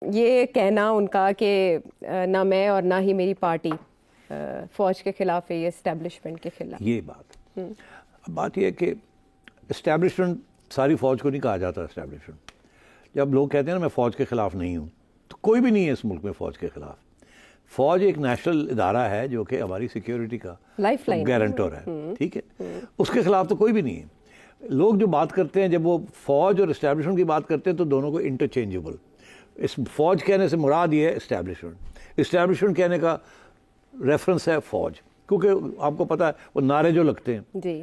یہ کہنا ان کا کہ نہ میں اور نہ ہی میری پارٹی فوج کے خلاف ہے، یہ اسٹیبلشمنٹ کے خلاف، یہ بات یہ ہے کہ اسٹیبلشمنٹ ساری فوج کو نہیں کہا جاتا اسٹیبلشمنٹ. جب لوگ کہتے ہیں نا میں فوج کے خلاف نہیں ہوں، تو کوئی بھی نہیں ہے اس ملک میں فوج کے خلاف. فوج ایک نیشنل ادارہ ہے جو کہ ہماری سیکیورٹی کا لائف لائن گارنٹر ہے، ٹھیک ہے. اس کے خلاف تو کوئی بھی نہیں ہے. لوگ جو بات کرتے ہیں جب وہ فوج اور اسٹیبلشمنٹ کی بات کرتے ہیں تو دونوں کو انٹرچینجبل. اس فوج کہنے سے مراد یہ ہے اسٹیبلشمنٹ کہنے کا ریفرنس ہے فوج، کیونکہ آپ کو پتہ ہے وہ نعرے جو لگتے ہیں جی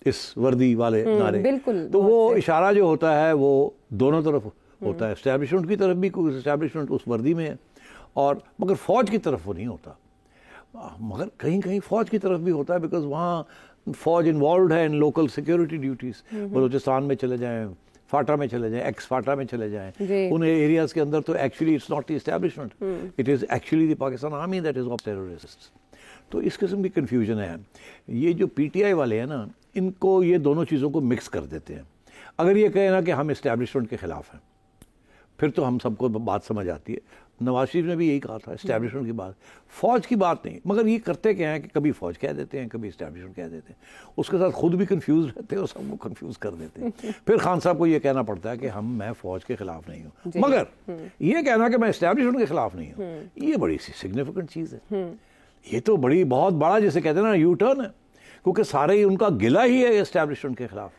اس وردی والے نعرے، بالکل، تو وہ اشارہ جو ہوتا ہے وہ دونوں طرف ہوتا ہے. اسٹیبلشمنٹ کی طرف بھی اسٹیبلشمنٹ اس وردی میں ہے، اور مگر فوج کی طرف وہ نہیں ہوتا. مگر کہیں کہیں فوج کی طرف بھی ہوتا ہے، بیکاز وہاں فوج انوالوڈ ہے ان لوکل سیکیورٹی ڈیوٹیز. بلوچستان میں چلے جائیں، فاٹا میں چلے جائیں، ایکس فاٹا میں چلے جائیں، ان ایریاز کے اندر تو actually it's not the establishment, it is actually the Pakistan army that is of terrorists. تو اس قسم کی کنفیوژن ہے. یہ جو پی ٹی آئی والے ہیں نا، ان کو یہ دونوں چیزوں کو مکس کر دیتے ہیں. اگر یہ کہیں نا کہ ہم اسٹیبلشمنٹ کے خلاف ہیں، پھر تو ہم سب کو بات سمجھ آتی ہے. نواز شریف نے بھی یہی کہا تھا، اسٹیبلشمنٹ کی بات، فوج کی بات نہیں. مگر یہ کرتے کیا ہیں کہ کبھی فوج کہہ دیتے ہیں، کبھی اسٹیبلشمنٹ کہہ دیتے ہیں. اس کے ساتھ خود بھی کنفیوز رہتے ہیں اور سب کو کنفیوز کر دیتے ہیں. پھر خان صاحب کو یہ کہنا پڑتا ہے کہ میں فوج کے خلاف نہیں ہوں، مگر یہ کہنا کہ میں اسٹیبلشمنٹ کے خلاف نہیں ہوں، یہ بڑی سی سگنیفیکنٹ چیز ہے. یہ تو بہت بڑا جسے کہتے ہیں نا یو ٹرن ہے، کیونکہ سارے ان کا گلہ ہی ہے اسٹیبلشمنٹ کے خلاف.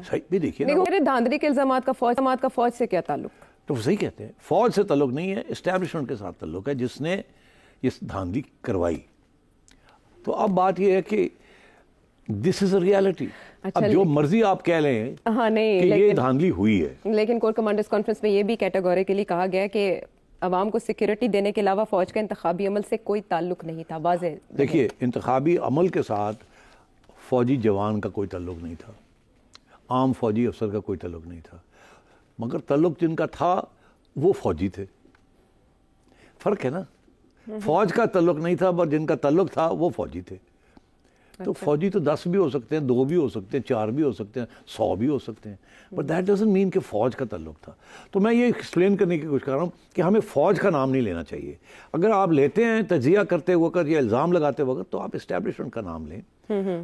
صحیح بھی دیکھیے نا، دھاندلی کے الزامات کا فوج سے کیا تعلق؟ تو صحیح کہتے ہیں، فوج سے تعلق نہیں ہے، اسٹیبلشمنٹ کے ساتھ تعلق ہے جس نے یہ دھاندلی کروائی. تو اب بات یہ ہے کہ دس از اے ریالٹی. اب جو مرضی آپ کہہ لیں کہ یہ دھاندلی ہوئی ہے، لیکن کور کمانڈرز کانفرنس میں یہ بھی کیٹیگوریکلی کہا گیا کہ عوام کو سیکیورٹی دینے کے علاوہ فوج کا انتخابی عمل سے کوئی تعلق نہیں تھا. واضح دیکھیے، انتخابی عمل کے ساتھ فوجی جوان کا کوئی تعلق نہیں تھا، عام فوجی افسر کا کوئی تعلق نہیں تھا، مگر تعلق جن کا تھا وہ فوجی تھے. فرق ہے نا، فوج کا تعلق نہیں تھا پر جن کا تعلق تھا وہ فوجی تھے. تو فوجی تو 10 بھی ہو سکتے ہیں، 2 بھی ہو سکتے ہیں، 4 بھی ہو سکتے ہیں، 100 بھی ہو سکتے ہیں، بٹ دیٹ ڈزنٹ مین کہ فوج کا تعلق تھا. تو میں یہ ایکسپلین کرنے کی کوشش کر رہا ہوں کہ ہمیں فوج کا نام نہیں لینا چاہیے. اگر آپ لیتے ہیں تجزیہ کرتے وقت یا الزام لگاتے وقت تو آپ اسٹیبلشمنٹ کا نام لیں،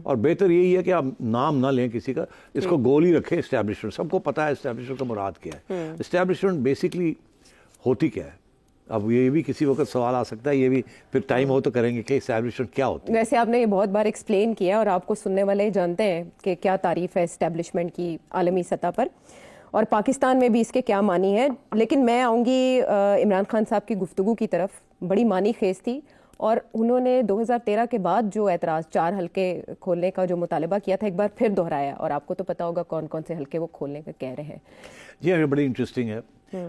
اور بہتر یہی ہے کہ آپ نام نہ لیں کسی کا، اس کو گول ہی رکھیں اسٹیبلشمنٹ. سب کو پتہ ہے اسٹیبلشمنٹ کا مراد کیا ہے. اسٹیبلشمنٹ بیسکلی ہوتی کیا ہے. اب یہ بھی کسی وقت سوال آ سکتا ہے، یہ بھی پھر ٹائم ہو تو کریں گے کہ اسٹیبلشمنٹ کیا ہوتی ہے. ویسے آپ نے یہ بہت بار ایکسپلین کیا اور آپ کو سننے والے جانتے ہیں کہ کیا تعریف ہے اسٹیبلشمنٹ کی عالمی سطح پر، اور پاکستان میں بھی اس کے کیا معنی ہے. لیکن میں آؤں گی عمران خان صاحب کی گفتگو کی طرف. بڑی معنی خیز تھی، اور انہوں نے 2013 کے بعد جو اعتراض 4 حلقے کھولنے کا جو مطالبہ کیا تھا ایک بار پھر دہرایا، اور آپ کو تو پتا ہوگا کون کون سے حلقے وہ کھولنے کا کہہ رہے ہیں. جی ہمیں بڑی انٹرسٹنگ ہے.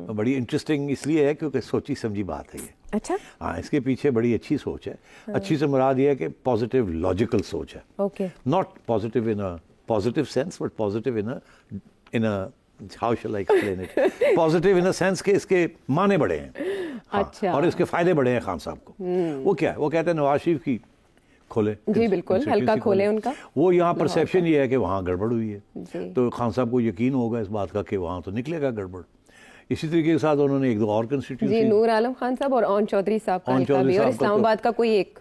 بڑی انٹرسٹنگ اس لیے ہے کیونکہ سوچی سمجھی بات ہے یہ. اچھا، ہاں، اس کے پیچھے بڑی اچھی سوچ ہے. اچھی سے مراد یہ ہے کہ پازیٹیو لاجیکل سوچ ہے. Okay, not positive in a positive sense but positive in a how shall I explain it, positive in a sense کہ اس کے معنی بڑے ہیں. اچھا، اور اس کے فائدے بڑے ہیں خان صاحب کو. وہ کیا ہے؟ وہ کہتے ہیں نواز شریف کی کھولے. جی بالکل، حلقہ کھولے ان کا. وہ یہاں پرسیپشن یہ ہے کہ وہاں گڑبڑ ہوئی ہے، تو خان صاحب کو یقین ہوگا اس بات کا کہ وہاں تو نکلے گا گڑبڑ. اسی طریقے کے ساتھ انہوں نے 1-2 اور کنسٹیٹیوشن، جی نور عالم خان صاحب اور اون چودھری صاحب کا حلقہ بھی، اور اسلام آباد کا کوئی ایک،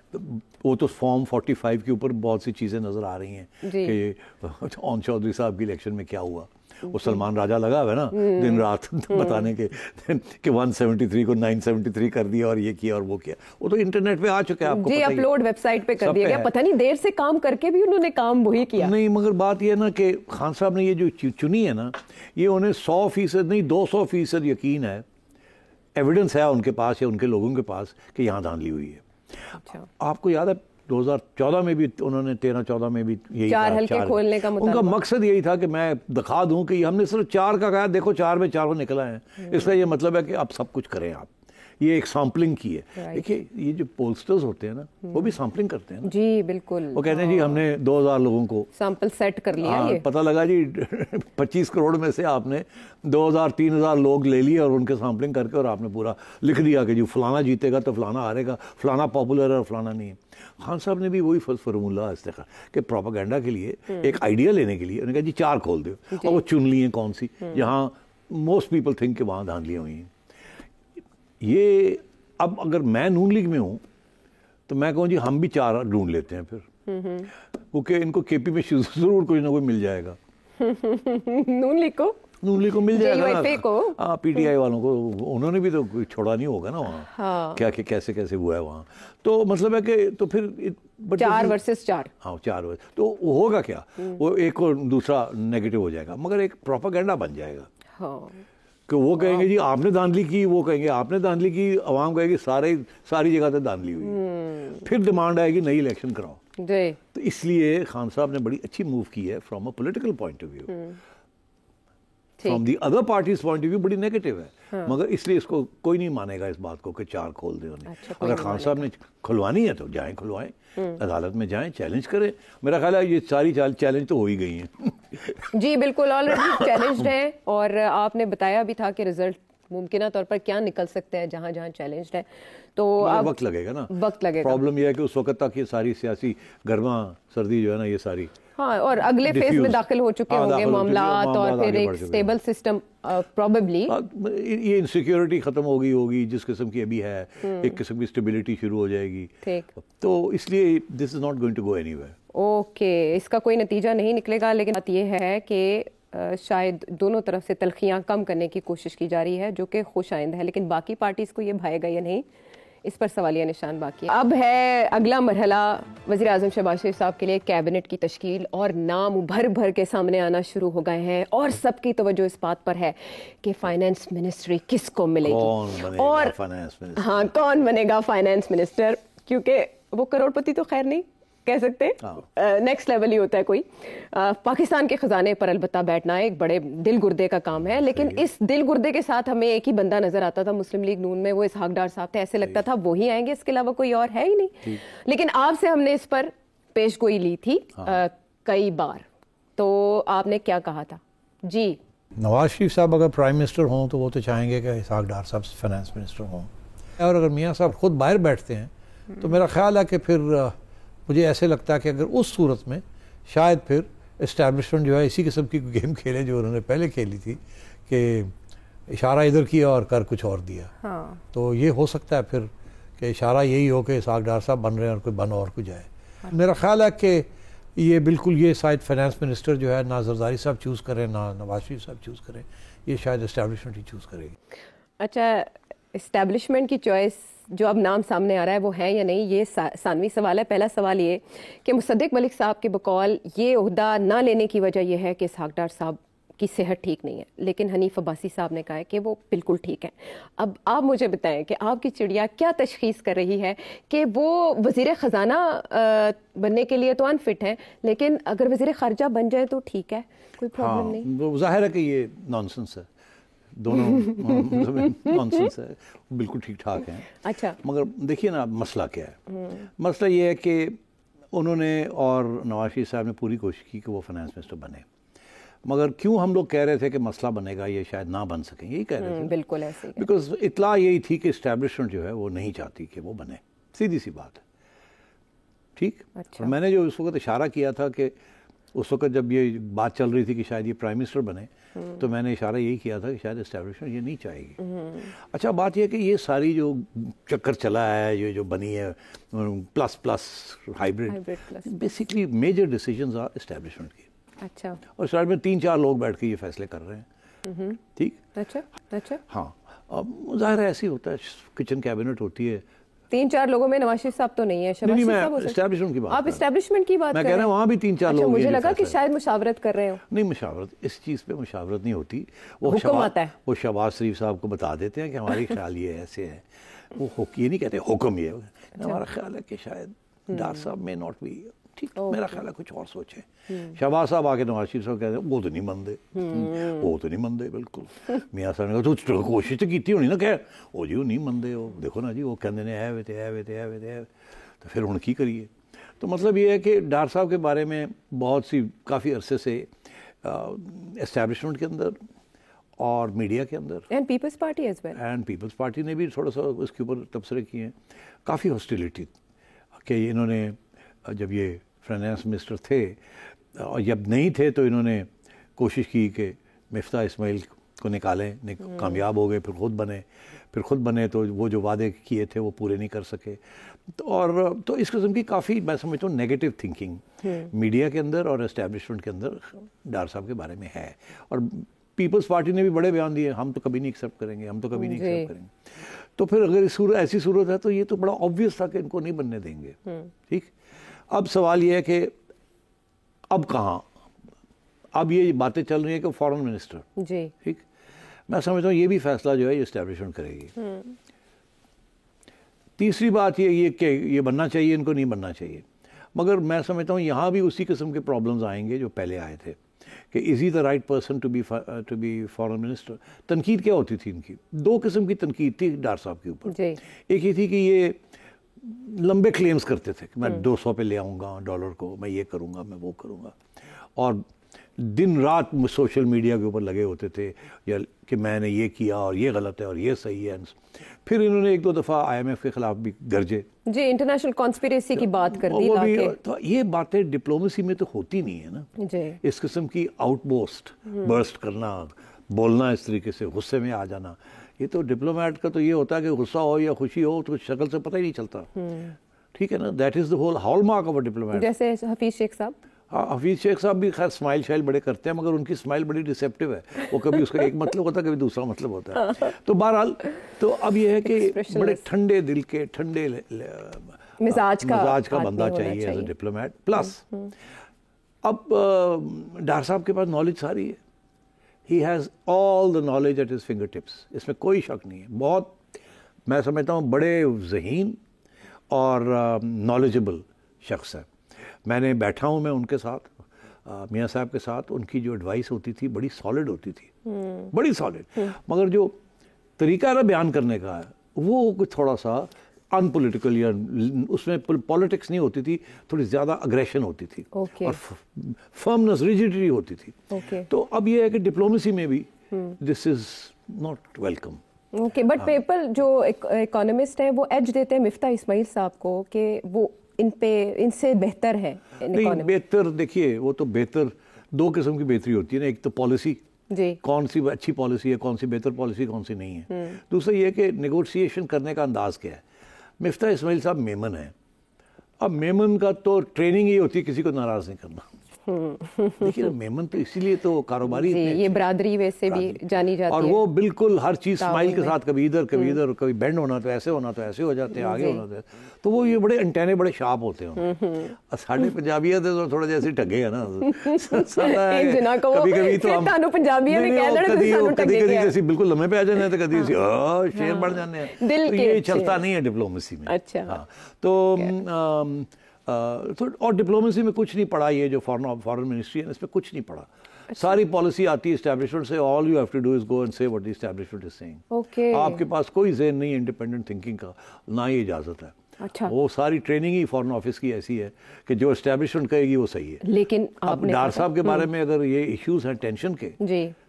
وہ تو فارم 45 کے اوپر بہت سی چیزیں نظر آ رہی ہیں کہ اون چودھری صاحب کی الیکشن میں کیا ہوا. وہ سلمان راجہ لگا ہوا ہے نا دن رات بتانے کے کہ 173 کو 973 کر دیا اور یہ کیا اور وہ کیا. وہ تو انٹرنیٹ پہ آ چکا ہے، آپ کو جی اپلوڈ ویب سائٹ پہ کر دیا گیا. پتہ نہیں دیر سے کام کر کے بھی انہوں نے کام وہی کیا. نہیں، مگر بات یہ ہے نا کہ خان صاحب نے یہ جو چنی ہے نا، یہ انہیں 100% نہیں 200% یقین ہے، ایویڈنس ہے ان کے پاس یا ان کے لوگوں کے پاس کہ یہاں دھاندلی ہوئی ہے. آپ کو یاد ہے 2014 میں بھی انہوں نے 13-14 میں بھی یہی 4 حلقے کھولنے کا ان کا مقصد یہی تھا کہ میں دکھا دوں کہ ہم نے صرف 4 کا کہا، دیکھو 4 میں 4 نکلا ہے. اس کا یہ مطلب ہے کہ اب سب کچھ کریں آپ. یہ ایک سیمپلنگ کی ہے. دیکھیے یہ جو پولسٹرز ہوتے ہیں نا وہ بھی سیمپلنگ کرتے ہیں. جی بالکل، وہ کہتے ہیں جی ہم نے 2000 لوگوں کو سیمپل سیٹ کر لیا. پتہ لگا جی 25 کروڑ میں سے آپ نے 2000-3000 لوگ لے لیے اور ان کے سیمپلنگ کر کے اور آپ نے پورا لکھ دیا کہ جی فلانا جیتے گا تو فلانا ہارے گا، فلانا پاپولر ہے اور فلانا نہیں. خان صاحب نے بھی وہی فارمولہ استعمال کہ پروپیگنڈا کے لیے ایک آئیڈیا لینے کے لیے انہوں نے کہا جی 4 کھول دو، اور وہ چن لیے کون سی جہاں موسٹ پیپل تھنک کہ وہاں دھاندلیاں ہوئی ہیں. یہ اب اگر میں نون لیگ میں ہوں تو میں کہوں جی ہم بھی 4 ڈھونڈ لیتے ہیں پھر، کیونکہ ان کو کے پی میں ضرور کوئی نہ کوئی مل جائے گا. نون لیگ کو مل جائے گا. ہاں پی ٹی آئی والوں کو انہوں نے بھی تو کوئی چھوڑا نہیں ہوگا نا وہاں، کیا کہ کیسے ہوا ہے وہاں. تو مطلب ہے کہ تو پھر 4 ورسز 4. ہاں 4 تو ہوگا کیا، وہ ایک اور دوسرا نیگیٹو ہو جائے گا، مگر ایک پروپیگنڈا بن جائے گا کہ وہ کہیں گے جی آپ نے دھاندلی کی، وہ کہیں گے آپ نے دھاندلی کی، عوام کہے گی ساری جگہ سے دھاندلی ہوئی. پھر ڈیمانڈ آئے گی نئی الیکشن کراؤ. تو اس لیے خان صاحب نے بڑی اچھی موو کی ہے from a political point of view. From the other parties point of view بڑی نیگیٹو ہے، مگر اس لیے اس کو کوئی نہیں مانے گا اس بات کو کہ 4 کھول دیں انہیں. اگر خان صاحب نے کھلوانی ہے تو جائیں کھلوائیں، عدالت میں جائیں، چیلنج کریں. میرا خیال ہے یہ ساری چیلنج تو ہو ہی گئی ہیں. جی بالکل آلریڈی چیلنجڈ ہیں، اور آپ نے بتایا بھی تھا کہ رزلٹ ممکنہ طور پر کیا نکل سکتے ہیں جہاں چیلنجڈ ہے. تو اب وقت لگے گا نا، وقت لگے گا. پرابلم یہ ہے کہ اس وقت تک یہ ساری سیاسی گرما سردی جو ہے نا یہ ساری اور اگلے فیز میں داخل ہو چکے ہوں گے معاملات، اور پھر ایک سٹیبل سسٹم پروبیبلی یہ انسیکیورٹی ختم ہوگی جس قسم کی ابھی ہے، ایک قسم کی اسٹیبلٹی شروع ہو جائے گی. تو اس لیے this is not going to go anywhere. Okay, اس کا کوئی نتیجہ نہیں نکلے گا، لیکن بات یہ ہے کہ شاید دونوں طرف سے تلخیاں کم کرنے کی کوشش کی جا رہی ہے، جو کہ خوش آئند ہے، لیکن باقی پارٹیز کو یہ بھائے گا یا نہیں، اس پر سوالیہ نشان باقی ہے. اب ہے اگلا مرحلہ وزیر اعظم شہباز شریف صاحب کے لیے کیبنٹ کی تشکیل، اور نام بھر کے سامنے آنا شروع ہو گئے ہیں، اور سب کی توجہ اس بات پر ہے کہ فائنانس منسٹری کس کو ملے گی، اور ہاں کون بنے گا فائنانس منسٹر، کیونکہ وہ کروڑ پتی تو خیر نہیں کہہ سکتے، نیکسٹ لیول ہی ہوتا ہے کوئی. پاکستان کے خزانے پر البتہ بیٹھنا ایک بڑے دل گردے کا کام ہے، لیکن اس دل گردے کے ساتھ ہمیں ایک ہی بندہ نظر آتا تھا مسلم لیگ نون میں، وہ اسحاق ڈار صاحب تھے. ایسے لگتا تھا وہی آئیں گے، اس کے علاوہ کوئی اور ہے ہی نہیں. لیکن آپ سے ہم نے اس پر پیش گوئی لی تھی کئی بار، تو آپ نے کیا کہا تھا؟ جی نواز شریف صاحب اگر پرائم منسٹر ہوں تو وہ تو چاہیں گے کہ اسحاق ڈار صاحب فائنانس منسٹر ہوں، اور اگر میاں صاحب خود باہر بیٹھتے ہیں تو میرا خیال ہے کہ پھر مجھے ایسے لگتا ہے کہ اگر اس صورت میں شاید پھر اسٹیبلشمنٹ جو ہے اسی قسم کی گیم کھیلے جو انہوں نے پہلے کھیلی تھی، کہ اشارہ ادھر کیا اور کر کچھ اور دیا. تو یہ ہو سکتا ہے پھر کہ اشارہ یہی ہو کہ اسحاق ڈار صاحب بن رہے ہیں اور کوئی بن اور کوئی جائے. میرا خیال ہے کہ یہ بالکل یہ شاید فائنانس منسٹر جو ہے نہ زرداری صاحب چوز کریں نہ نواز شریف صاحب چوز کریں، یہ شاید اسٹیبلشمنٹ ہی چوز کرے گی. اچھا، اسٹیبلشمنٹ کی چوائس جو اب نام سامنے آ رہا ہے وہ ہے یا نہیں، یہ ثانوی سوال ہے. پہلا سوال یہ کہ مصدق ملک صاحب کے بقول یہ عہدہ نہ لینے کی وجہ یہ ہے کہ اسحاق ڈار صاحب کی صحت ٹھیک نہیں ہے، لیکن حنیف عباسی صاحب نے کہا ہے کہ وہ بالکل ٹھیک ہے. اب آپ مجھے بتائیں کہ آپ کی چڑیا کیا تشخیص کر رہی ہے کہ وہ وزیر خزانہ بننے کے لیے تو انفٹ ہیں، لیکن اگر وزیر خارجہ بن جائے تو ٹھیک ہے، کوئی پرابلم نہیں. ظاہر ہے کہ یہ نان سنس ہے، دونوں نانسنس ہے، بالکل ٹھیک ٹھاک ہیں. اچھا، مگر دیکھیے نا مسئلہ کیا ہے. مسئلہ یہ ہے کہ انہوں نے اور نواز شریف صاحب نے پوری کوشش کی کہ وہ فائنانس منسٹر بنے، مگر کیوں ہم لوگ کہہ رہے تھے کہ مسئلہ بنے گا، یہ شاید نہ بن سکیں، یہی کہہ رہے تھے. بالکل ایسے، بیکاز اطلاع یہی تھی کہ اسٹیبلشمنٹ جو ہے وہ نہیں چاہتی کہ وہ بنے، سیدھی سی بات ہے. ٹھیک. اور میں نے جو اس وقت اشارہ کیا تھا کہ اس وقت جب یہ بات چل رہی تھی کہ شاید یہ پرائم منسٹر بنے، تو میں نے اشارہ یہی کیا تھا کہ شاید اسٹیبلشمنٹ یہ نہیں چاہے گی. اچھا بات یہ ہے کہ یہ ساری جو چکر چلا ہے، یہ جو بنی ہے plus hybrid, basically major decisions are establishment کی. اچھا، اور شاید میں 3-4 لوگ بیٹھ کے یہ فیصلے کر رہے ہیں. ٹھیک. اچھا ہاں، اب ظاہر ہے ایسے ہی ہوتا ہے، کچن کیبنٹ ہوتی ہے. 3-4 لوگوں میں نواز شریف صاحب تو نہیں ہے. نہیں، میں اسٹیبلشمنٹ کی بات، آپ اسٹیبلشمنٹ کی بات میں کہہ رہا ہوں وہاں بھی 3-4 لوگ. مجھے لگا کہ شاید مشاورت کر رہے ہو. نہیں، مشاورت اس چیز پہ مشاورت نہیں ہوتی، حکم آتا ہے. وہ شہباز شریف صاحب کو بتا دیتے ہیں کہ ہماری خیال یہ ایسے ہے، وہ یہ نہیں کہتے حکم یہ. ہمارا خیال ہے کہ شاید ڈار صاحب میں ناٹ بھی ٹھیک، میرا خیال ہے کچھ اور سوچیں. شہباز صاحب آ کے نواز شریف صاحب کہتے ہیں وہ تو نہیں مندے بالکل. میاں صاحب نے کہا تو کوشش تو کی ہونی نا، کہ وہ جی وہ نہیں مندے، وہ دیکھو نا جی وہ کہتے ہیں ہے تو پھر ہوں کی کریے. تو مطلب یہ ہے کہ ڈار صاحب کے بارے میں بہت سی کافی عرصے سے اسٹیبلشمنٹ کے اندر اور میڈیا کے اندر and Peoples Party as well, and Peoples Party نے بھی تھوڑا سا اس کے اوپر تبصرے کیے ہیں، کافی ہاسٹیلیٹی کہ انہوں نے جب یہ فائنانس منسٹر تھے اور جب نہیں تھے تو انہوں نے کوشش کی کہ مفتاح اسماعیل کو نکالیں, کامیاب ہو گئے, پھر خود بنے تو وہ جو وعدے کیے تھے وہ پورے نہیں کر سکے. اور تو اس قسم کی کافی میں سمجھتا ہوں نیگیٹو تھنکنگ میڈیا کے اندر اور اسٹیبلشمنٹ کے اندر ڈار صاحب کے بارے میں ہے. اور پیپلز پارٹی نے بھی بڑے بیان دیے, ہم تو کبھی نہیں ایکسیپٹ کریں گے, ہم تو کبھی نہیں ایکسیپٹ کریں گے. تو پھر اگر ایسی صورت ہے تو یہ تو بڑا آبویس تھا کہ ان کو نہیں بننے دیں گے. ٹھیک, اب سوال یہ ہے کہ اب کہاں, اب یہ باتیں چل رہی ہیں کہ فارن منسٹر. جی ٹھیک, میں سمجھتا ہوں یہ بھی فیصلہ جو ہے یہ اسٹیبلشمنٹ کرے گی. تیسری بات یہ کہ یہ بننا چاہیے, ان کو نہیں بننا چاہیے. مگر میں سمجھتا ہوں یہاں بھی اسی قسم کے پرابلمز آئیں گے جو پہلے آئے تھے کہ is he the right person to be foreign minister. تنقید کیا ہوتی تھی ان کی؟ دو قسم کی تنقید تھی ڈار صاحب کے اوپر. ایک یہ تھی کہ یہ لمبے کلیمز کرتے تھے کہ میں 200 پہ لے آؤں گا ڈالر کو, میں یہ کروں گا, میں وہ کروں گا, اور دن رات سوشل میڈیا کے اوپر لگے ہوتے تھے یا کہ میں نے یہ کیا اور یہ غلط ہے اور یہ صحیح ہے. پھر انہوں نے 1-2 دفعہ IMF کے خلاف بھی گرجے, جی انٹرنیشنل کانسپیریسی کی بات کر دی. تو یہ باتیں ڈپلومیسی میں تو ہوتی نہیں ہے نا. اس قسم کی آؤٹ برسٹ کرنا, بولنا اس طریقے سے, غصے میں آ جانا, یہ تو ڈپلومیٹ کا تو یہ ہوتا ہے کہ غصہ ہو یا خوشی ہو تو شکل سے پتہ ہی نہیں چلتا. ٹھیک ہے نا, that is the whole hall mark of a diplomat. جیسے حفیظ شیخ صاحب, حفیظ شیخ صاحب بھی خیر اسمائل شائل بڑے کرتے ہیں, مگر ان کی اسمائل بڑی ڈسیپٹیو ہے. وہ کبھی اس کا ایک مطلب ہوتا ہے, کبھی دوسرا مطلب ہوتا ہے. تو بہرحال تو اب یہ ہے کہ بڑے ٹھنڈے دل کے, ٹھنڈے مزاج کا بندہ چاہیے ایز اے ڈپلومیٹ. پلس اب ڈار صاحب کے پاس نالج ساری ہے. He has all the knowledge at his fingertips, اس میں کوئی شک نہیں ہے. بہت میں سمجھتا ہوں بڑے ذہین اور نالجبل شخص ہے. میں نے بیٹھا ہوں میں ان کے ساتھ, میاں صاحب کے ساتھ, ان کی جو ایڈوائس ہوتی تھی بڑی سالڈ ہوتی تھی, بڑی سالڈ. مگر جو طریقہ ہے بیان کرنے کا ہے وہ کچھ تھوڑا سا ان پولیٹیکل, یا اس میں پالیٹکس نہیں ہوتی تھی, تھوڑی زیادہ اگریشن ہوتی تھی اور فرمنس, ریجیڈیٹی ہوتی تھی. تو اب یہ ہے کہ ڈپلومیسی میں بھی this is not welcome. Okay, but people جو اکانومسٹ ہیں وہ ایج دیتے ہیں مفتاح اسماعیل صاحب کو کہ وہ ان سے بہتر ہے. نہیں, بہتر دیکھیے, وہ تو بہتر دو قسم کی بہتری ہوتی ہے نا. ایک تو پالیسی, کون سی اچھی پالیسی ہے, کون سی بہتر پالیسی, کون سی نہیں ہے. دوسرا یہ کہ نیگوشیشن کرنے کا انداز کیا ہے. مفتاح اسماعیل صاحب میمن ہیں. اب میمن کا تو ٹریننگ ہی ہوتی ہے کسی کو ناراض نہیں کرنا. دیکھیے میمن تو اسی لیے تو کاروباری, یہ برادری ویسے بھی جانی جاتی ہے, اور وہ بالکل ہر چیز اسماعیل کے ساتھ, کبھی ادھر کبھی ادھر, کبھی بینڈ ہونا تو ایسے ہونا تو ایسے ہو جاتے ہیں, آگے ہونا تو وہ یہ بڑے انٹینے بڑے شارپ ہوتے ہیں. ساڑھے پنجابیت تو تھوڑا جیسے ٹگے ہے نا, کبھی کبھی تو ہم کبھی جیسے بالکل لمحے پہ آ جانے ہیں, تو کبھی شیر بڑھ جانے ہیں. یہ چلتا نہیں ہے ڈپلومیسی میں. اچھا, تو اور ڈپلومیسی میں کچھ نہیں پڑھا, یہ جو فارن منسٹری ہے اس میں کچھ نہیں پڑھا. ساری پالیسی آتی ہے اسٹیبلشمنٹ سے. All you have to do is go and say what the establishment is saying. آپ کے پاس کوئی ذہن نہیں ہے انڈیپینڈنٹ تھنکنگ کا, نہ ہی اجازت ہے. وہ ساری ٹریننگ ہی فارن آفس کی ایسی ہے کہ جو اسٹیبلشمنٹ کہے گی وہ صحیح ہے. لیکن اب ڈار صاحب کے بارے میں اگر یہ ایشوز ہیں ٹینشن کے,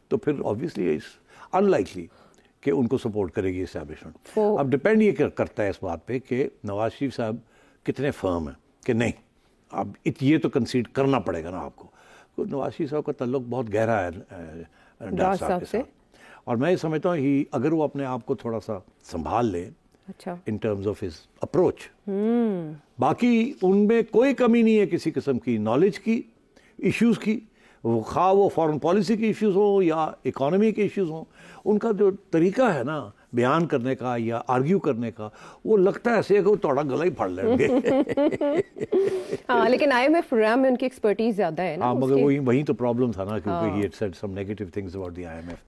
تو پھر آبویسلی اٹس ان لائکلی کہ ان کو سپورٹ کرے گی اسٹیبلشمنٹ. اب ڈپینڈ یہ کرتا ہے اس بات پہ کہ نواز شریف صاحب کتنے فرم ہیں کہ نہیں اب یہ تو کنسیڈ کرنا پڑے گا نا آپ کو. نواز شریف صاحب کا تعلق بہت گہرا ہے ڈار صاحب کے ساتھ, اور میں یہ سمجھتا ہوں اگر وہ اپنے آپ کو تھوڑا سا سنبھال لے in terms of his approach, باقی ان میں کوئی کمی نہیں ہے کسی قسم کی نالج کی, ایشوز کی, خواہ وہ فارن پالیسی کے ایشوز ہوں یا اکانومی کے ایشوز ہوں. ان کا جو طریقہ ہے نا بیان کرنے کا یا آرگیو کرنے کا, وہ لگتا ہے ایسے کہ وہ توڑا گلا ہی پھاڑ لیں گے. ہاں, لیکن IMF پروگرام میں ان کی ایکسپرٹیز زیادہ ہے نا. مگر وہی تو پرابلم تھا نا, کیونکہ he had said some negative things about the IMF.